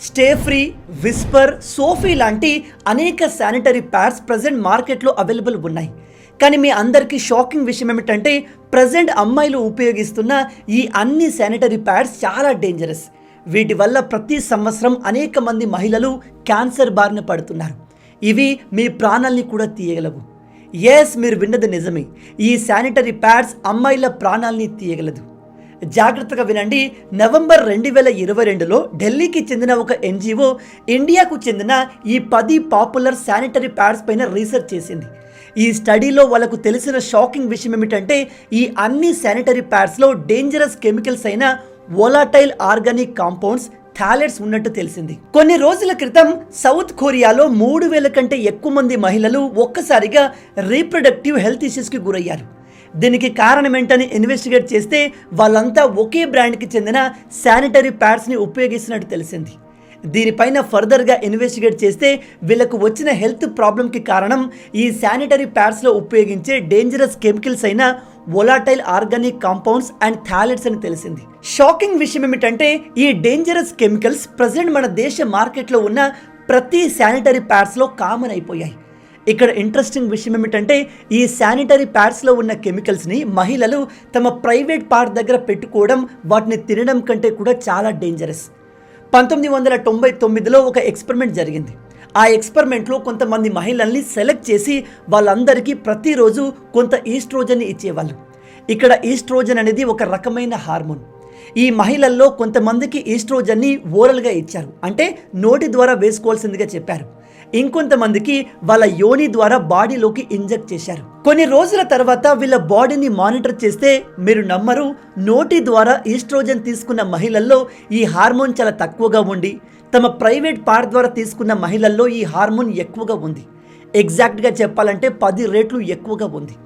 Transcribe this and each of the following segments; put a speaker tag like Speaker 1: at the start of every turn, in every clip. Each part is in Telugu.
Speaker 1: స్టే ఫ్రీ, విస్పర్, సోఫీ లాంటి అనేక శానిటరీ ప్యాడ్స్ ప్రజెంట్ మార్కెట్లో అవైలబుల్ ఉన్నాయి. కానీ మీ అందరికీ షాకింగ్ విషయం ఏమిటంటే ప్రజెంట్ అమ్మాయిలు ఉపయోగిస్తున్న ఈ అన్ని శానిటరీ ప్యాడ్స్ చాలా డేంజరస్. వీటి వల్ల ప్రతి సంవత్సరం అనేక మంది మహిళలు క్యాన్సర్ బారిన పడుతున్నారు. ఇవి మీ ప్రాణాల్ని కూడా తీయగలవు. ఎస్, మీరు విన్నది నిజమే. ఈ శానిటరీ ప్యాడ్స్ అమ్మాయిల ప్రాణాల్ని తీయగలదు. జాగ్రత్తగా వినండి. నవంబర్ 2022లో ఢిల్లీకి చెందిన ఒక ఎన్జిఓ ఇండియాకు చెందిన ఈ 10 పాపులర్ శానిటరీ ప్యాడ్స్ పైన రీసెర్చ్ చేసింది. ఈ స్టడీలో వాళ్ళకు తెలిసిన షాకింగ్ విషయం ఏమిటంటే ఈ అన్ని శానిటరీ ప్యాడ్స్లో డేంజరస్ కెమికల్స్ అయిన వోలాటైల్ ఆర్గానిక్ కాంపౌండ్స్, థాలెట్స్ ఉన్నట్టు తెలిసింది. కొన్ని రోజుల క్రితం సౌత్ కొరియాలో 3000 కంటే ఎక్కువ మంది మహిళలు ఒక్కసారిగా రీప్రొడక్టివ్ హెల్త్ ఇష్యూస్కి గురయ్యారు. దీనికి కారణం ఏంటని ఇన్వెస్టిగేట్ చేస్తే వాళ్ళంతా ఒకే బ్రాండ్కి చెందిన శానిటరీ ప్యాడ్స్ని ఉపయోగిస్తున్నట్టు తెలిసింది. దీనిపైన ఫర్దర్గా ఇన్వెస్టిగేట్ చేస్తే వీళ్ళకు వచ్చిన హెల్త్ ప్రాబ్లంకి కారణం ఈ శానిటరీ ప్యాడ్స్లో ఉపయోగించే డేంజరస్ కెమికల్స్ అయిన వోలాటైల్ ఆర్గానిక్ కాంపౌండ్స్ అండ్ థాలెట్స్ అని తెలిసింది. షాకింగ్ విషయం ఏమిటంటే ఈ డేంజరస్ కెమికల్స్ ప్రజెంట్ మన దేశ మార్కెట్లో ఉన్న ప్రతి శానిటరీ ప్యాడ్స్లో కామన్ అయిపోయాయి. ఇక్కడ ఇంట్రెస్టింగ్ విషయం ఏమిటంటే ఈ శానిటరీ ప్యాడ్స్లో ఉన్న కెమికల్స్ని మహిళలు తమ ప్రైవేట్ పార్ట్ దగ్గర పెట్టుకోవడం, వాటిని తినడం కంటే కూడా చాలా డేంజరస్. 1999లో ఒక ఎక్స్పెరిమెంట్ జరిగింది. ఆ ఎక్స్పెరిమెంట్లో కొంతమంది మహిళల్ని సెలెక్ట్ చేసి వాళ్ళందరికీ ప్రతిరోజు కొంత ఈస్ట్రోజన్ని ఇచ్చేవాళ్ళు. ఇక్కడ ఈస్ట్రోజన్ అనేది ఒక రకమైన హార్మోన్. ఈ మహిళల్లో కొంతమందికి ఈస్ట్రోజన్ని ఓరల్గా ఇచ్చారు, అంటే నోటి ద్వారా వేసుకోవాల్సిందిగా చెప్పారు. ఇంకొంతమందికి వాళ్ళ యోని ద్వారా బాడీలోకి ఇంజెక్ట్ చేశారు. కొన్ని రోజుల తర్వాత వీళ్ళ బాడీని మానిటర్ చేస్తే మీరు నమ్మరు, నోటి ద్వారా ఈస్ట్రోజన్ తీసుకున్న మహిళల్లో ఈ హార్మోన్ చాలా తక్కువగా ఉండి తమ ప్రైవేట్ పార్ట్ ద్వారా తీసుకున్న మహిళల్లో ఈ హార్మోన్ ఎక్కువగా ఉంది. ఎగ్జాక్ట్గా చెప్పాలంటే 10 రెట్లు ఎక్కువగా ఉంది.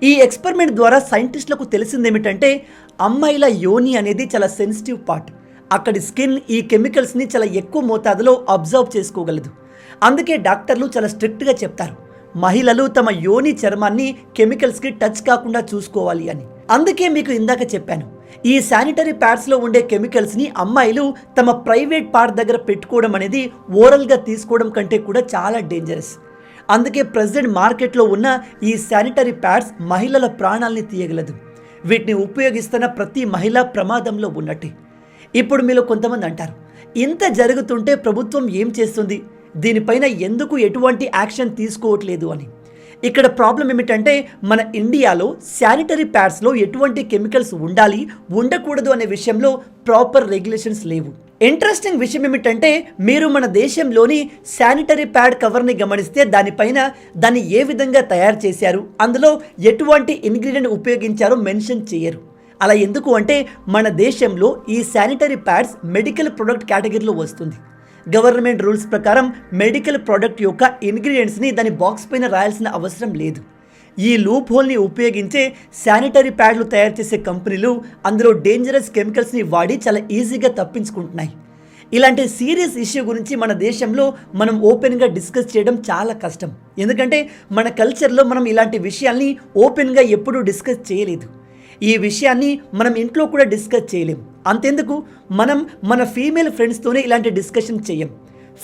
Speaker 1: ఈ ఎక్స్పెరిమెంట్ ద్వారా సైంటిస్టులకు తెలిసింది ఏమిటంటే అమ్మాయిల యోని అనేది చాలా సెన్సిటివ్ పార్ట్. అక్కడి స్కిన్ ఈ కెమికల్స్ని చాలా ఎక్కువ మోతాదులో అబ్జర్వ్ చేసుకోగలదు. అందుకే డాక్టర్లు చాలా స్ట్రిక్ట్గా చెప్తారు మహిళలు తమ యోని చర్మాన్ని కెమికల్స్కి టచ్ కాకుండా చూసుకోవాలి అని. అందుకే మీకు ఇందాక చెప్పాను, ఈ శానిటరీ ప్యాడ్స్లో ఉండే కెమికల్స్ని అమ్మాయిలు తమ ప్రైవేట్ పార్ట్ దగ్గర పెట్టుకోవడం అనేది ఓరల్గా తీసుకోవడం కంటే కూడా చాలా డేంజరస్. అందుకే ప్రెజెంట్ మార్కెట్లో ఉన్న ఈ శానిటరీ ప్యాడ్స్ మహిళల ప్రాణాలని తీయగలదు. వీటిని ఉపయోగిస్తున్న ప్రతి మహిళ ప్రమాదంలో ఉన్నట్టే. ఇప్పుడు మీలో కొంతమంది అంటారు, ఇంత జరుగుతుంటే ప్రభుత్వం ఏం చేస్తుంది, దీనిపైన ఎందుకు ఎటువంటి యాక్షన్ తీసుకోవట్లేదు అని. ఇక్కడ ప్రాబ్లం ఏమిటంటే మన ఇండియాలో శానిటరీ ప్యాడ్స్లో ఎటువంటి కెమికల్స్ ఉండాలి, ఉండకూడదు అనే విషయంలో ప్రాపర్ రెగ్యులేషన్స్ లేవు. ఇంట్రెస్టింగ్ విషయం ఏమిటంటే మీరు మన దేశంలోని శానిటరీ ప్యాడ్ కవర్ని గమనిస్తే దాన్ని ఏ విధంగా తయారు చేశారు, అందులో ఎటువంటి ఇంగ్రీడియంట్ ఉపయోగించారో మెన్షన్ చేయరు. అలా ఎందుకు అంటే మన దేశంలో ఈ శానిటరీ ప్యాడ్స్ మెడికల్ ప్రొడక్ట్ కేటగిరీలో వస్తుంది. గవర్నమెంట్ రూల్స్ ప్రకారం మెడికల్ ప్రోడక్ట్ యొక్క ఇంగ్రీడియంట్స్ని దాని బాక్స్ పైన రాయాల్సిన అవసరం లేదు. ఈ లూప్ హోల్ని ఉపయోగించే శానిటరీ ప్యాడ్లు తయారు చేసే కంపెనీలు అందులో డేంజరస్ కెమికల్స్ని వాడి చాలా ఈజీగా తప్పించుకుంటున్నాయి. ఇలాంటి సీరియస్ ఇష్యూ గురించి మన దేశంలో మనం ఓపెన్గా డిస్కస్ చేయడం చాలా కష్టం. ఎందుకంటే మన కల్చర్లో మనం ఇలాంటి విషయాల్ని ఓపెన్గా ఎప్పుడూ డిస్కస్ చేయలేదు. ఈ విషయాన్ని మనం ఇంట్లో కూడా డిస్కస్ చేయలేం. అంతెందుకు, మనం మన ఫీమేల్ ఫ్రెండ్స్తోనే ఇలాంటి డిస్కషన్ చేయం.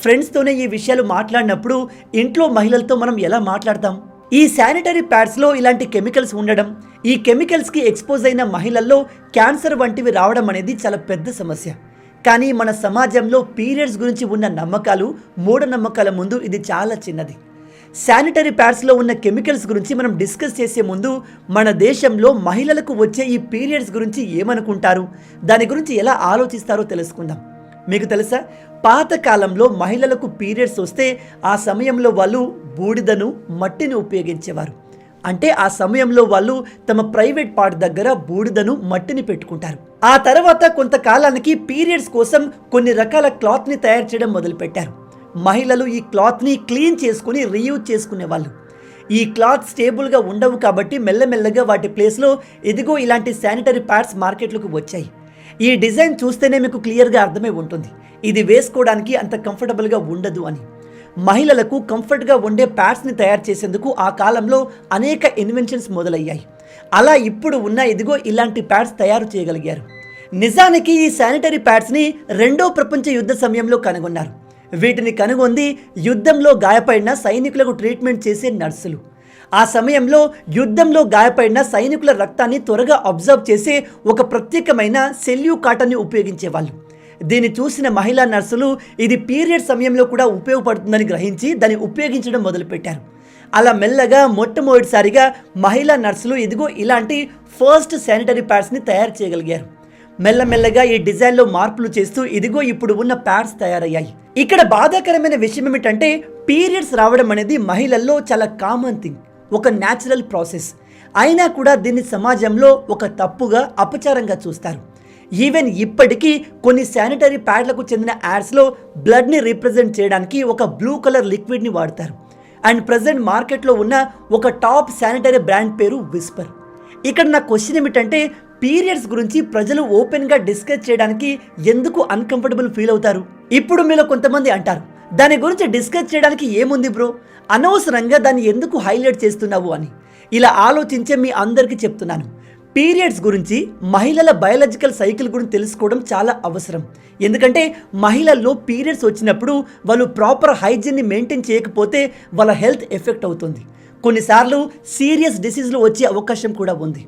Speaker 1: ఫ్రెండ్స్తోనే ఈ విషయాలు మాట్లాడినప్పుడు ఇంట్లో మహిళలతో మనం ఎలా మాట్లాడతాం? ఈ శానిటరీ ప్యాడ్స్లో ఇలాంటి కెమికల్స్ ఉండడం, ఈ కెమికల్స్కి ఎక్స్పోజ్ అయిన మహిళల్లో క్యాన్సర్ వంటివి రావడం అనేది చాలా పెద్ద సమస్య. కానీ మన సమాజంలో పీరియడ్స్ గురించి ఉన్న నమ్మకాలు, మూఢనమ్మకాల ముందు ఇది చాలా చిన్నది. శానిటరీ ప్యాడ్స్లో ఉన్న కెమికల్స్ గురించి మనం డిస్కస్ చేసే ముందు మన దేశంలో మహిళలకు వచ్చే ఈ పీరియడ్స్ గురించి ఏమనుకుంటారు, దాని గురించి ఎలా ఆలోచిస్తారో తెలుసుకుందాం. మీకు తెలుసా, పాతకాలంలో మహిళలకు పీరియడ్స్ వస్తే ఆ సమయంలో వాళ్ళు బూడిదను, మట్టిని ఉపయోగించేవారు. అంటే ఆ సమయంలో వాళ్ళు తమ ప్రైవేట్ పార్ట్ దగ్గర బూడిదను, మట్టిని పెట్టుకుంటారు. ఆ తర్వాత కొంతకాలానికి పీరియడ్స్ కోసం కొన్ని రకాల క్లాత్ని తయారు చేయడం మొదలుపెట్టారు. మహిళలు ఈ క్లాత్ని క్లీన్ చేసుకుని రీయూజ్ చేసుకునేవాళ్ళు. ఈ క్లాత్ స్టేబుల్గా ఉండవు కాబట్టి మెల్లమెల్లగా వాటి ప్లేస్లో ఇదిగో ఇలాంటి శానిటరీ ప్యాడ్స్ మార్కెట్లోకి వచ్చాయి. ఈ డిజైన్ చూస్తేనే మీకు క్లియర్గా అర్థమై ఉంటుంది ఇది వేసుకోవడానికి అంత కంఫర్టబుల్గా ఉండదు అని. మహిళలకు కంఫర్ట్గా ఉండే ప్యాడ్స్ని తయారు చేసేందుకు ఆ కాలంలో అనేక ఇన్వెన్షన్స్ మొదలయ్యాయి. అలా ఇప్పుడు ఉన్న ఇదిగో ఇలాంటి ప్యాడ్స్ తయారు చేయగలిగారు. నిజానికి ఈ శానిటరీ ప్యాడ్స్ని రెండో ప్రపంచ యుద్ధ సమయంలో కనుగొన్నారు. వీటిని కనుగొంది యుద్ధంలో గాయపడిన సైనికులకు ట్రీట్మెంట్ చేసే నర్సులు. ఆ సమయంలో యుద్ధంలో గాయపడిన సైనికుల రక్తాన్ని త్వరగా అబ్జర్వ్ చేసే ఒక ప్రత్యేకమైన సెల్యూ కాటన్ని ఉపయోగించేవాళ్ళు. దీన్ని చూసిన మహిళా నర్సులు ఇది పీరియడ్ సమయంలో కూడా ఉపయోగపడుతుందని గ్రహించి దాన్ని ఉపయోగించడం మొదలుపెట్టారు. అలా మెల్లగా మొట్టమొదటిసారిగా మహిళా నర్సులు ఇదిగో ఇలాంటి ఫస్ట్ శానిటరీ ప్యాడ్స్ని తయారు చేయగలిగారు. మెల్లమెల్లగా ఈ డిజైన్లో మార్పులు చేస్తూ ఇదిగో ఇప్పుడు ఉన్న ప్యాడ్స్ తయారయ్యాయి. ఇక్కడ బాధాకరమైన విషయం ఏమిటంటే పీరియడ్స్ రావడం అనేది మహిళల్లో చాలా కామన్ థింగ్, ఒక న్యాచురల్ ప్రాసెస్. అయినా కూడా దీన్ని సమాజంలో ఒక తప్పుగా అపచారంగా చూస్తారు. ఈవెన్ ఇప్పటికీ కొన్ని శానిటరీ ప్యాడ్లకు చెందిన యాడ్స్లో బ్లడ్ని రిప్రజెంట్ చేయడానికి ఒక బ్లూ కలర్ లిక్విడ్ని వాడతారు. అండ్ ప్రజెంట్ మార్కెట్లో ఉన్న ఒక టాప్ శానిటరీ బ్రాండ్ పేరు విస్పర్. ఇక్కడ నా క్వశ్చన్ ఏమిటంటే పీరియడ్స్ గురించి ప్రజలు ఓపెన్గా డిస్కస్ చేయడానికి ఎందుకు అన్కంఫర్టబుల్ ఫీల్ అవుతారు? ఇప్పుడు మీలో కొంతమంది అంటారు దాని గురించి డిస్కస్ చేయడానికి ఏముంది బ్రో, అనవసరంగా దాన్ని ఎందుకు హైలైట్ చేస్తున్నావు అని. ఇలా ఆలోచించే మీ అందరికీ చెప్తున్నాను, పీరియడ్స్ గురించి మహిళల బయాలజికల్ సైకిల్ గురించి తెలుసుకోవడం చాలా అవసరం. ఎందుకంటే మహిళల్లో పీరియడ్స్ వచ్చినప్పుడు వాళ్ళు ప్రాపర్ హైజీన్ని మెయింటైన్ చేయకపోతే వాళ్ళ హెల్త్ ఎఫెక్ట్ అవుతుంది. కొన్నిసార్లు సీరియస్ డిసీజ్లు వచ్చే అవకాశం కూడా ఉంది.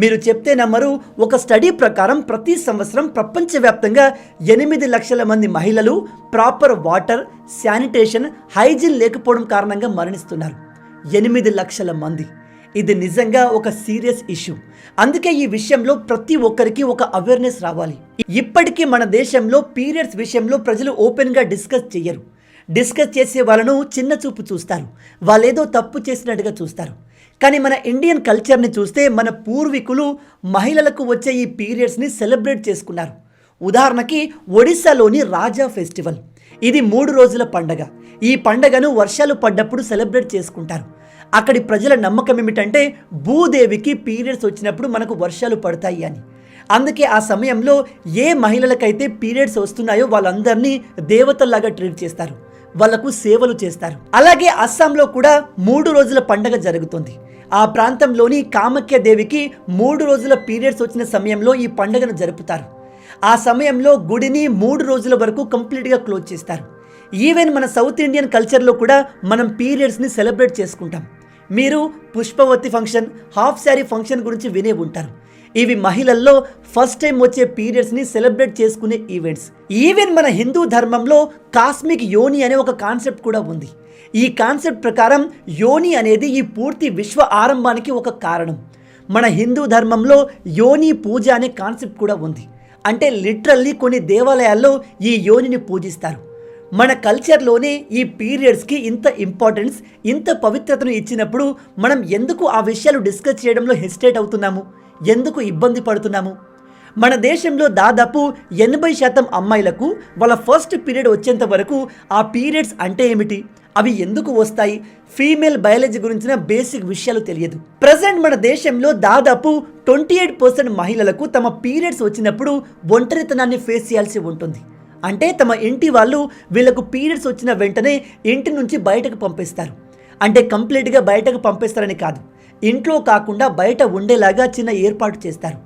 Speaker 1: మీరు చెప్తే నమ్మరు, ఒక స్టడీ ప్రకారం ప్రతి సంవత్సరం ప్రపంచవ్యాప్తంగా 8 లక్షల మంది మహిళలు ప్రాపర్ వాటర్, శానిటేషన్, హైజీన్ లేకపోవడం కారణంగా మరణిస్తున్నారు. 8 లక్షల మంది. ఇది నిజంగా ఒక సీరియస్ ఇష్యూ. అందుకే ఈ విషయంలో ప్రతి ఒక్కరికి ఒక అవేర్నెస్ రావాలి. ఇప్పటికీ మన దేశంలో పీరియడ్స్ విషయంలో ప్రజలు ఓపెన్గా డిస్కస్ చేయరు. డిస్కస్ చేసే వాళ్ళను చిన్న చూపు చూస్తారు, వాళ్ళేదో తప్పు చేసినట్టుగా చూస్తారు. కానీ మన ఇండియన్ కల్చర్ని చూస్తే మన పూర్వీకులు మహిళలకు వచ్చే ఈ పీరియడ్స్ని సెలబ్రేట్ చేసుకున్నారు. ఉదాహరణకి ఒడిస్సాలోని రాజా ఫెస్టివల్, ఇది 3 రోజుల పండగ. ఈ పండగను వర్షాలు పడ్డప్పుడు సెలబ్రేట్ చేసుకుంటారు. అక్కడి ప్రజల నమ్మకం ఏమిటంటే భూదేవికి పీరియడ్స్ వచ్చినప్పుడు మనకు వర్షాలు పడతాయి అని. అందుకే ఆ సమయంలో ఏ మహిళలకైతే పీరియడ్స్ వస్తున్నాయో వాళ్ళందరినీ దేవతల్లాగా ట్రీట్ చేస్తారు, వాళ్లకు సేవలు చేస్తారు. అలాగే అస్సాంలో కూడా 3 రోజుల పండగ జరుగుతుంది. ఆ ప్రాంతంలోని కామాఖ్య దేవికి 3 రోజుల పీరియడ్స్ వచ్చిన సమయంలో ఈ పండుగను జరుపుతారు. ఆ సమయంలో గుడిని 3 రోజుల వరకు కంప్లీట్గా క్లోజ్ చేస్తారు. ఈవెన్ మన సౌత్ ఇండియన్ కల్చర్లో కూడా మనం పీరియడ్స్ని సెలబ్రేట్ చేసుకుంటాం. మీరు పుష్పవతి ఫంక్షన్, హాఫ్ శారీ ఫంక్షన్ గురించి వినే ఉంటారు. ఇవి మహిళల్లో ఫస్ట్ టైం వచ్చే పీరియడ్స్ని సెలబ్రేట్ చేసుకునే ఈవెంట్స్. ఈవెన్ మన హిందూ ధర్మంలో కాస్మిక్ యోని అనే ఒక కాన్సెప్ట్ కూడా ఉంది. ఈ కాన్సెప్ట్ ప్రకారం యోని అనేది ఈ పూర్తి విశ్వ ఆరంభానికి ఒక కారణం. మన హిందూ ధర్మంలో యోని పూజ అనే కాన్సెప్ట్ కూడా ఉంది. అంటే లిటరల్లీ కొన్ని దేవాలయాల్లో ఈ యోనిని పూజిస్తారు. మన కల్చర్లోనే ఈ పీరియడ్స్కి ఇంత ఇంపార్టెన్స్, ఇంత పవిత్రతను ఇచ్చినప్పుడు మనం ఎందుకు ఆ విషయాలు డిస్కస్ చేయడంలో హెసిటేట్ అవుతున్నాము, ఎందుకు ఇబ్బంది పడుతున్నాము? మన దేశంలో దాదాపు 80% అమ్మాయిలకు వాళ్ళ ఫస్ట్ పీరియడ్ వచ్చేంత వరకు ఆ పీరియడ్స్ అంటే ఏమిటి, అవి ఎందుకు వస్తాయి, ఫీమేల్ బయాలజీ గురించిన బేసిక్ విషయాలు తెలియదు. ప్రజెంట్ మన దేశంలో దాదాపు 28% మహిళలకు తమ పీరియడ్స్ వచ్చినప్పుడు ఒంటరితనాన్ని ఫేస్ చేయాల్సి ఉంటుంది. అంటే తమ ఇంటి వాళ్ళు వీళ్ళకు పీరియడ్స్ వచ్చిన వెంటనే ఇంటి నుంచి బయటకు పంపిస్తారు. అంటే కంప్లీట్గా బయటకు పంపిస్తారని కాదు, ఇంట్లో కాకుండా బయట ఉండేలాగా చిన్న ఏర్పాటు చేస్తారు.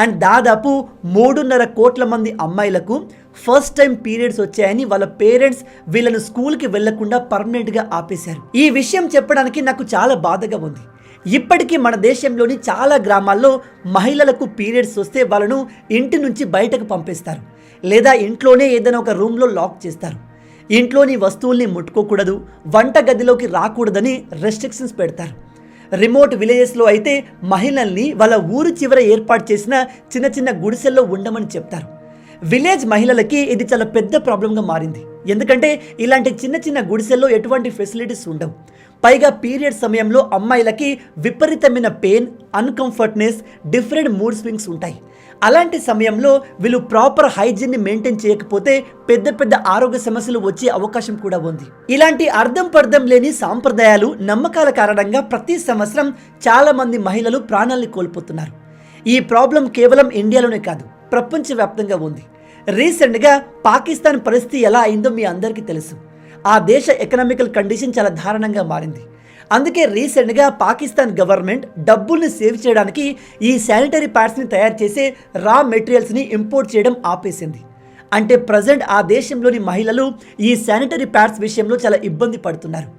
Speaker 1: అండ్ దాదాపు 3.5 కోట్ల మంది అమ్మాయిలకు ఫస్ట్ టైం పీరియడ్స్ వచ్చాయని వాళ్ళ పేరెంట్స్ వీళ్ళను స్కూల్కి వెళ్లకుండా పర్మనెంట్గా ఆపేశారు. ఈ విషయం చెప్పడానికి నాకు చాలా బాధగా ఉంది. ఇప్పటికీ మన దేశంలోని చాలా గ్రామాల్లో మహిళలకు పీరియడ్స్ వస్తే వాళ్ళను ఇంటి నుంచి బయటకు పంపిస్తారు, లేదా ఇంట్లోనే ఏదైనా ఒక రూమ్లో లాక్ చేస్తారు. ఇంట్లోని వస్తువుల్ని ముట్టుకోకూడదు, వంట గదిలోకి రాకూడదని రెస్ట్రిక్షన్స్ పెడతారు. రిమోట్ విలేజెస్లో అయితే మహిళల్ని వాళ్ళ ఊరు చివర ఏర్పాటు చేసిన చిన్న చిన్న గుడిసెల్లో ఉండమని చెప్తారు. విలేజ్ మహిళలకి ఇది చాలా పెద్ద ప్రాబ్లంగా మారింది. ఎందుకంటే ఇలాంటి చిన్న చిన్న గుడిసెల్లో ఎటువంటి ఫెసిలిటీస్ ఉండవు. పైగా పీరియడ్ సమయంలో అమ్మాయిలకి విపరీతమైన పెయిన్, అన్కంఫర్ట్నెస్, డిఫరెంట్ మూడ్ స్వింగ్స్ ఉంటాయి. అలాంటి సమయంలో వీళ్ళు ప్రాపర్ హైజీన్ని మెయింటైన్ చేయకపోతే పెద్ద పెద్ద ఆరోగ్య సమస్యలు వచ్చే అవకాశం కూడా ఉంది. ఇలాంటి అర్థం పర్థం లేని సాంప్రదాయాలు, నమ్మకాల కారణంగా ప్రతి సంవత్సరం చాలా మంది మహిళలు ప్రాణాలను కోల్పోతున్నారు. ఈ ప్రాబ్లం కేవలం ఇండియాలోనే కాదు, ప్రపంచవ్యాప్తంగా ఉంది. రీసెంట్గా పాకిస్తాన్ పరిస్థితి ఎలా అయిందో మీ అందరికీ తెలుసు. ఆ దేశ ఎకనామికల్ కండిషన్ చాలా దారుణంగా మారింది. అందుకే రీసెంట్గా పాకిస్తాన్ గవర్నమెంట్ డబ్బుల్ని సేవ్ చేయడానికి ఈ శానిటరీ ప్యాడ్స్ని తయారు చేసే రా మెటీరియల్స్ని ఇంపోర్ట్ చేయడం ఆపేసింది. అంటే ప్రజెంట్ ఆ దేశంలోని మహిళలు ఈ శానిటరీ ప్యాడ్స్ విషయంలో చాలా ఇబ్బంది పడుతున్నారు.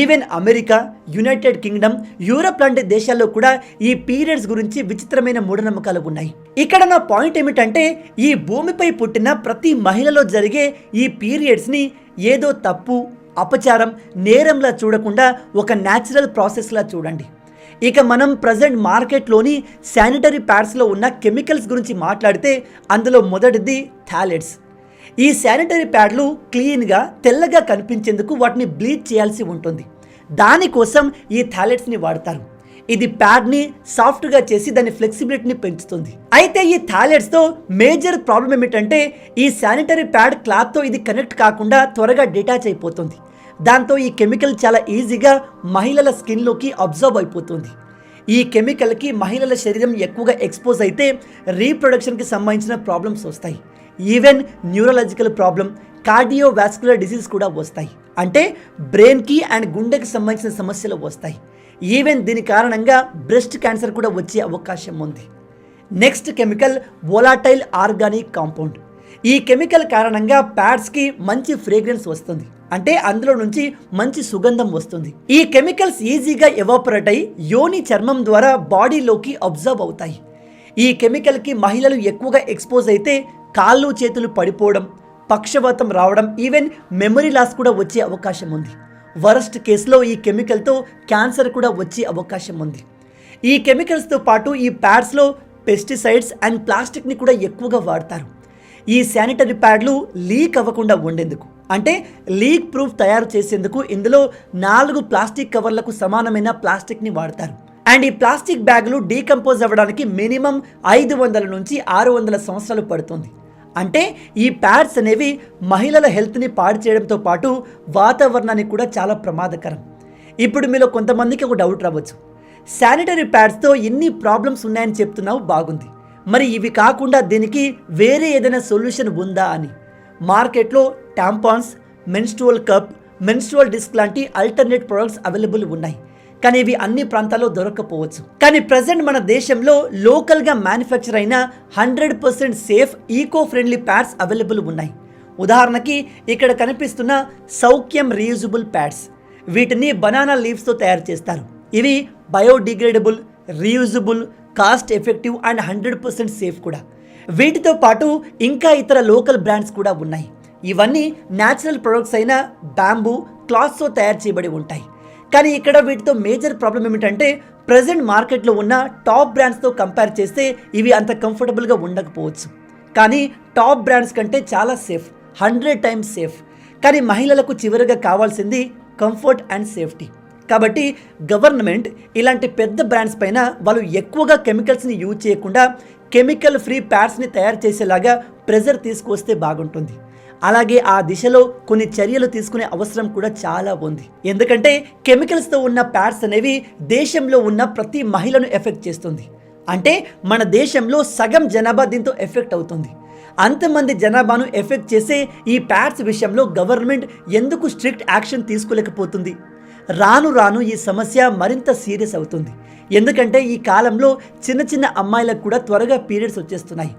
Speaker 1: Even America, United Kingdom, Europe లాంటి దేశాల్లో కూడా ఈ పీరియడ్స్ గురించి విచిత్రమైన మూఢనమ్మకాలు ఉన్నాయి. ఇక్కడ నా పాయింట్ ఏమిటంటే ఈ భూమిపై పుట్టిన ప్రతి మహిళలో జరిగే ఈ పీరియడ్స్ని ఏదో తప్పు, అపచారం, నేరంలా చూడకుండా ఒక న్యాచురల్ ప్రాసెస్లా చూడండి. ఇక మనం ప్రజెంట్ మార్కెట్లోని శానిటరీ ప్యాడ్స్లో ఉన్న కెమికల్స్ గురించి మాట్లాడితే అందులో మొదటిది థాలెట్స్. ఈ శానిటరీ ప్యాడ్లు క్లీన్గా తెల్లగా కనిపించేందుకు వాటిని బ్లీచ్ చేయాల్సి ఉంటుంది. దానికోసం ఈ థాలెట్స్ని వాడతారు. ఇది ప్యాడ్ని సాఫ్ట్గా చేసి దాని ఫ్లెక్సిబిలిటీని పెంచుతుంది. అయితే ఈ థాలెట్స్తో మేజర్ ప్రాబ్లం ఏమిటంటే ఈ శానిటరీ ప్యాడ్ క్లాత్తో ఇది కనెక్ట్ కాకుండా త్వరగా డిటాచ్ అయిపోతుంది. దాంతో ఈ కెమికల్ చాలా ఈజీగా మహిళల స్కిన్లోకి అబ్జర్వ్ అయిపోతుంది. ఈ కెమికల్కి మహిళల శరీరం ఎక్కువగా ఎక్స్పోజ్ అయితే రీప్రొడక్షన్కి సంబంధించిన ప్రాబ్లమ్స్ వస్తాయి. Even neurological problem, cardiovascular disease కూడా వస్తాయి. అంటే బ్రెయిన్కి అండ్ గుండెకి సంబంధించిన సమస్యలు వస్తాయి. ఈవెన్ దీని కారణంగా బ్రెస్ట్ క్యాన్సర్ కూడా వచ్చే అవకాశం ఉంది. Next chemical volatile organic compound. ఈ కెమికల్ కారణంగా ప్యాడ్స్కి మంచి ఫ్రేగ్రెన్స్ వస్తుంది. అంటే అందులో నుంచి మంచి సుగంధం వస్తుంది. ఈ కెమికల్స్ ఈజీగా ఎవాపరేట్ అయి యోని చర్మం ద్వారా బాడీలోకి అబ్జర్వ్ అవుతాయి. ఈ కెమికల్కి మహిళలు ఎక్కువగా ఎక్స్పోజ్ అయితే కాళ్ళు చేతులు పడిపోవడం, పక్షవాతం రావడం, ఈవెన్ మెమరీ లాస్ కూడా వచ్చే అవకాశం ఉంది. వరస్ట్ కేసులో ఈ కెమికల్తో క్యాన్సర్ కూడా వచ్చే అవకాశం ఉంది. ఈ కెమికల్స్తో పాటు ఈ ప్యాడ్స్లో పెస్టిసైడ్స్ అండ్ ప్లాస్టిక్ని కూడా ఎక్కువగా వాడతారు. ఈ శానిటరీ ప్యాడ్లు లీక్ అవ్వకుండా ఉండేందుకు, అంటే లీక్ ప్రూఫ్ తయారు చేసేందుకు ఇందులో 4 ప్లాస్టిక్ కవర్లకు సమానమైన ప్లాస్టిక్ని వాడతారు. అండ్ ఈ ప్లాస్టిక్ బ్యాగులు డీకంపోజ్ అవ్వడానికి మినిమం 500 నుంచి 600 సంవత్సరాలు పడుతుంది. అంటే ఈ ప్యాడ్స్ అనేవి మహిళల హెల్త్ని పాడు చేయడంతో పాటు వాతావరణానికి కూడా చాలా ప్రమాదకరం. ఇప్పుడు మీలో కొంతమందికి ఒక డౌట్ రావచ్చు, శానిటరీ ప్యాడ్స్తో ఇన్ని ప్రాబ్లమ్స్ ఉన్నాయని చెప్తున్నావు, బాగుంది, మరి ఇవి కాకుండా దీనికి వేరే ఏదైనా సొల్యూషన్ ఉందా అని. మార్కెట్లో tampons, menstrual cup, menstrual disc లాంటి ఆల్టర్నేట్ ప్రొడక్ట్స్ అవైలబుల్ ఉన్నాయి. కానీ ఇవి అన్ని ప్రాంతాల్లో దొరకకపోవచ్చు. కానీ ప్రజెంట్ మన దేశంలో లోకల్గా మ్యానుఫ్యాక్చర్ అయిన 100% safe, eco friendly pads available ఉన్నాయి. ఉదాహరణకి ఇక్కడ కనిపిస్తున్న సౌఖ్యం రీయూజబుల్ ప్యాడ్స్. వీటిని బనానా లీవ్స్తో తయారు చేస్తారు. ఇవి biodegradable, reusable, cost effective and 100% safe కూడా. వీటితో పాటు ఇంకా ఇతర లోకల్ బ్రాండ్స్ కూడా ఉన్నాయి. ఇవన్నీ న్యాచురల్ ప్రొడక్ట్స్ అయిన బ్యాంబూ, క్లాత్స్తో తయారు చేయబడి ఉంటాయి. కానీ ఇక్కడ వీటితో మేజర్ ప్రాబ్లం ఏమిటంటే ప్రజెంట్ మార్కెట్లో ఉన్న టాప్ బ్రాండ్స్తో కంపేర్ చేస్తే ఇవి అంత కంఫర్టబుల్గా ఉండకపోవచ్చు. కానీ టాప్ బ్రాండ్స్ కంటే చాలా సేఫ్, 100 times సేఫ్. కానీ మహిళలకు చివరిగా కావాల్సింది కంఫర్ట్ అండ్ సేఫ్టీ. కాబట్టి గవర్నమెంట్ ఇలాంటి పెద్ద బ్రాండ్స్ పైన వాళ్ళు ఎక్కువగా కెమికల్స్ని యూజ్ చేయకుండా కెమికల్ ఫ్రీ ప్యాడ్స్ని తయారు చేసేలాగా ప్రెజర్ తీసుకొస్తే బాగుంటుంది. అలాగే ఆ దిశలో కొన్ని చర్యలు తీసుకునే అవసరం కూడా చాలా ఉంది. ఎందుకంటే కెమికల్స్తో ఉన్న ప్యాడ్స్ అనేవి దేశంలో ఉన్న ప్రతి మహిళను ఎఫెక్ట్ చేస్తుంది. అంటే మన దేశంలో సగం జనాభా దీంతో ఎఫెక్ట్ అవుతుంది. అంతమంది జనాభాను ఎఫెక్ట్ చేసే ఈ ప్యాడ్స్ విషయంలో గవర్నమెంట్ ఎందుకు స్ట్రిక్ట్ యాక్షన్ తీసుకోలేకపోతుంది? రాను రాను ఈ సమస్య మరింత సీరియస్ అవుతుంది. ఎందుకంటే ఈ కాలంలో చిన్న చిన్న అమ్మాయిలకు కూడా త్వరగా పీరియడ్స్ వచ్చేస్తున్నాయి.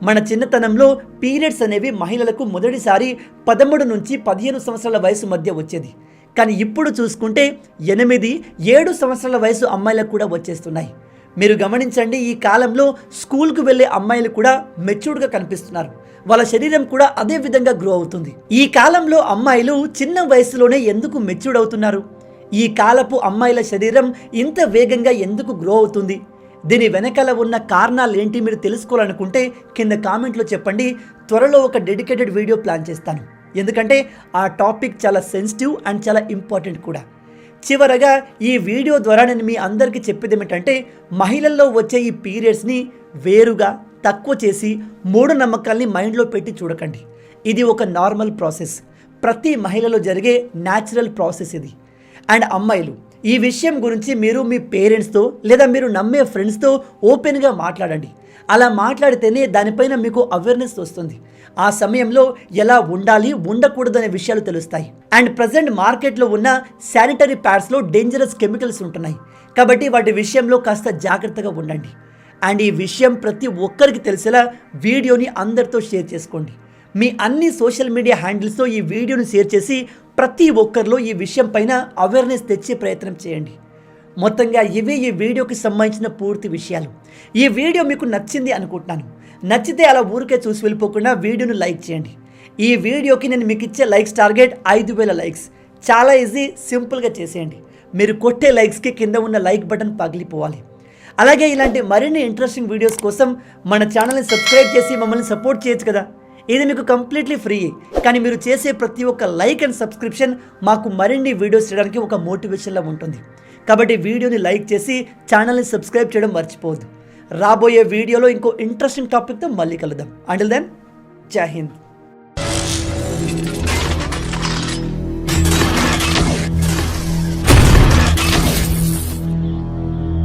Speaker 1: మన చిన్నతనంలో పీరియడ్స్ అనేవి మహిళలకు మొదటిసారి 13 నుంచి 15 సంవత్సరాల వయసు మధ్య వచ్చేది. కానీ ఇప్పుడు చూసుకుంటే 8-7 సంవత్సరాల వయసు అమ్మాయిలకు కూడా వచ్చేస్తున్నాయి. మీరు గమనించండి, ఈ కాలంలో స్కూల్కు వెళ్ళే అమ్మాయిలు కూడా మెచ్యూర్డ్గా కనిపిస్తున్నారు. వాళ్ళ శరీరం కూడా అదే విధంగా గ్రో అవుతుంది. ఈ కాలంలో అమ్మాయిలు చిన్న వయసులోనే ఎందుకు మెచ్యూర్డ్ అవుతున్నారు? ఈ కాలపు అమ్మాయిల శరీరం ఇంత వేగంగా ఎందుకు గ్రో అవుతుంది? దీని వెనకాల ఉన్న కారణాలు ఏంటి మీరు తెలుసుకోవాలనుకుంటే కింద కామెంట్లో చెప్పండి. త్వరలో ఒక డెడికేటెడ్ వీడియో ప్లాన్ చేస్తాను. ఎందుకంటే ఆ టాపిక్ చాలా సెన్సిటివ్ అండ్ చాలా ఇంపార్టెంట్ కూడా. చివరగా ఈ వీడియో ద్వారా నేను మీ అందరికీ చెప్పేది ఏమిటంటే మహిళల్లో వచ్చే ఈ పీరియడ్స్ని వేరుగా తక్కువ చేసి మూఢనమ్మకాల్ని మైండ్లో పెట్టి చూడకండి. ఇది ఒక నార్మల్ ప్రాసెస్, ప్రతి మహిళలో జరిగే న్యాచురల్ ప్రాసెస్ ఇది. అండ్ అమ్మాయిలు ఈ విషయం గురించి మీరు మీ పేరెంట్స్తో లేదా మీరు నమ్మే ఫ్రెండ్స్తో ఓపెన్గా మాట్లాడండి. అలా మాట్లాడితేనే దానిపైన మీకు అవేర్నెస్ వస్తుంది. ఆ సమయంలో ఎలా ఉండాలి, ఉండకూడదు అనే విషయాలు తెలుస్తాయి. అండ్ ప్రజెంట్ మార్కెట్లో ఉన్న శానిటరీ ప్యాడ్స్లో డేంజరస్ కెమికల్స్ ఉంటున్నాయి. కాబట్టి వాటి విషయంలో కాస్త జాగ్రత్తగా ఉండండి. అండ్ ఈ విషయం ప్రతి ఒక్కరికి తెలిసేలా వీడియోని అందరితో షేర్ చేసుకోండి. మీ అన్ని సోషల్ మీడియా హ్యాండిల్స్తో ఈ వీడియోని షేర్ చేసి ప్రతి ఒక్కరిలో ఈ విషయం పైన అవేర్నెస్ తెచ్చే ప్రయత్నం చేయండి. మొత్తంగా ఇవే ఈ వీడియోకి సంబంధించిన పూర్తి విషయాలు. ఈ వీడియో మీకు నచ్చింది అనుకుంటున్నాను. నచ్చితే అలా ఊరికే చూసి వెళ్ళిపోకుండా వీడియోను లైక్ చేయండి. ఈ వీడియోకి నేను మీకు ఇచ్చే లైక్స్ టార్గెట్ 5000 లైక్స్. చాలా ఈజీ, సింపుల్గా చేసేయండి. మీరు కొట్టే లైక్స్కి కింద ఉన్న లైక్ బటన్ పగిలిపోవాలి. అలాగే ఇలాంటి మరిన్ని ఇంట్రెస్టింగ్ వీడియోస్ కోసం మన ఛానల్ని సబ్స్క్రైబ్ చేసి మమ్మల్ని సపోర్ట్ చేయొచ్చు కదా. ఇది మీకు కంప్లీట్లీ ఫ్రీ. కానీ మీరు చేసే ప్రతి ఒక్క లైక్ అండ్ సబ్స్క్రిప్షన్ మాకు మరిన్ని వీడియోస్ చేయడానికి ఒక మోటివేషన్లా ఉంటుంది. కాబట్టి వీడియోని లైక్ చేసి ఛానల్ని సబ్స్క్రైబ్ చేయడం మర్చిపోవద్దు. రాబోయే వీడియోలో ఇంకో ఇంట్రెస్టింగ్ టాపిక్తో మళ్ళీ కలుద్దాం. అంటిల్ దెన్, జై హింద్.